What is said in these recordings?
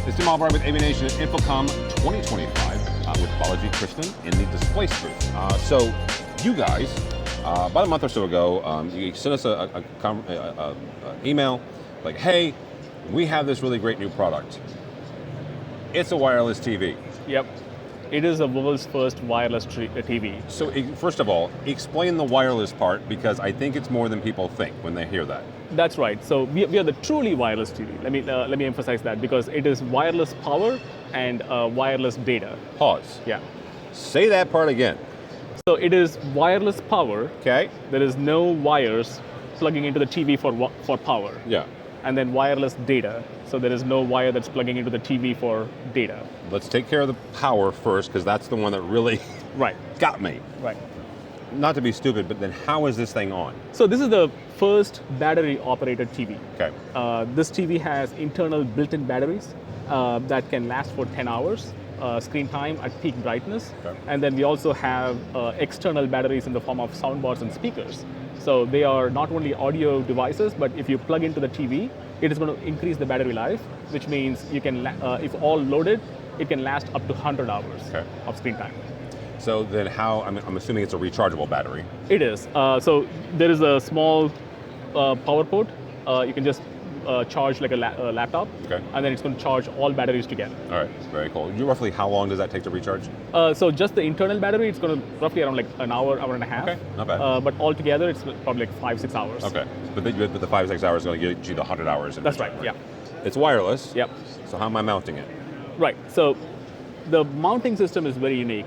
It's Tim Albright with AVNation at InfoComm 2025 with Balaji Krishnan in the Displace booth. So you guys, about a month or so ago, you sent us a email like, hey, we have this really great new product. It's a wireless TV. Yep. It is the world's first wireless TV. So first of all, explain the wireless part, because I think it's more than people think when they hear that. That's right. So we are the truly wireless TV. Let me emphasize that, because it is wireless power and wireless data. Pause. Yeah. Say that part again. So it is wireless power. Okay. There is no wires plugging into the TV for power. Yeah. And then wireless data. So there is no wire that's plugging into the TV for data. Let's take care of the power first, because that's the one that really Right. got me. Right. Not to be stupid, but then how is this thing on? So this is the first battery-operated TV. Okay. This TV has internal built-in batteries that can last for 10 hours screen time at peak brightness. Okay. And then we also have external batteries in the form of soundbars and speakers. So they are not only audio devices, but if you plug into the TV, it is going to increase the battery life, which means you can, if all loaded, it can last up to 100 hours of screen time. So then how, I'm assuming it's a rechargeable battery. It is. So there is a small power port. You can just charge like a laptop, and then it's going to charge all batteries together. All right, very cool. Roughly how long does that take to recharge? So just the internal battery, it's going to roughly around like an hour, hour and a half. Okay, not bad. But altogether, it's probably like 5-6 hours. Okay, but the 5-6 hours is going to get you the 100 hours. That's right, yeah. It's wireless. Yep. So how am I mounting it? Right, so the mounting system is very unique.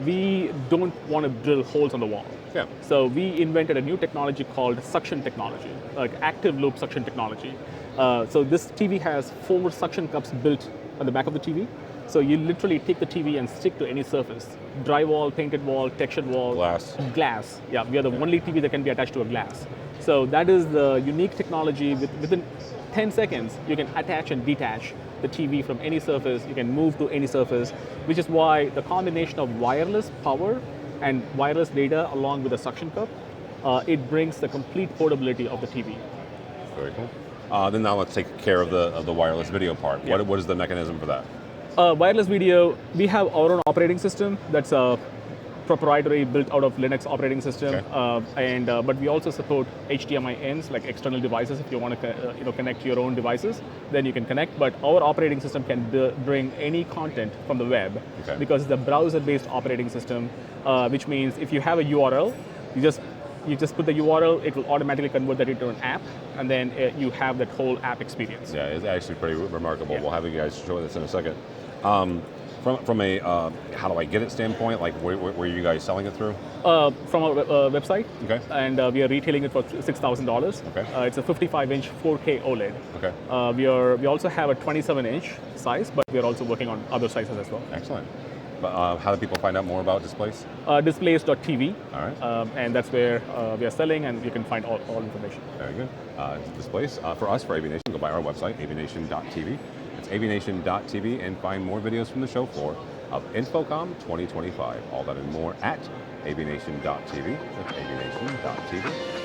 We don't want to drill holes on the wall. Yeah. So we invented a new technology called suction technology, like active loop suction technology. So this TV has 4 suction cups built on the back of the TV. So you literally take the TV and stick to any surface. Drywall, painted wall, textured wall. Glass. Glass, yeah. We are the only TV that can be attached to a glass. So that is the unique technology. Within 10 seconds, you can attach and detach the TV from any surface. You can move to any surface, which is why the combination of wireless power and wireless data along with a suction cup, it brings the complete portability of the TV. Very cool. Then now let's take care of the wireless video part. Yeah. What is the mechanism for that? Wireless video, we have our own operating system that's a proprietary built out of Linux operating system, but we also support HDMI ends, like external devices. If you want to connect your own devices, then you can connect. But our operating system can bring any content from the web, because it's a browser-based operating system, which means if you have a URL, you just put the URL, it will automatically convert that into an app, and then you have that whole app experience. Yeah, it's actually pretty remarkable. Yeah. We'll have you guys show this in a second. From a how do I get it standpoint, like where are you guys selling it through? From our website, and we are retailing it for $6,000. It's a 55-inch 4K OLED. We also have a 27-inch size, but we are also working on other sizes as well. Excellent. But how do people find out more about Displace? Displace.tv. All right. And that's where we are selling, and you can find all information. Very good. Displace, for us, for AVNation, go by our website, avnation.tv. It's avnation.tv, and find more videos from the show floor of InfoComm 2025. All that and more at avnation.tv. That's avnation.tv.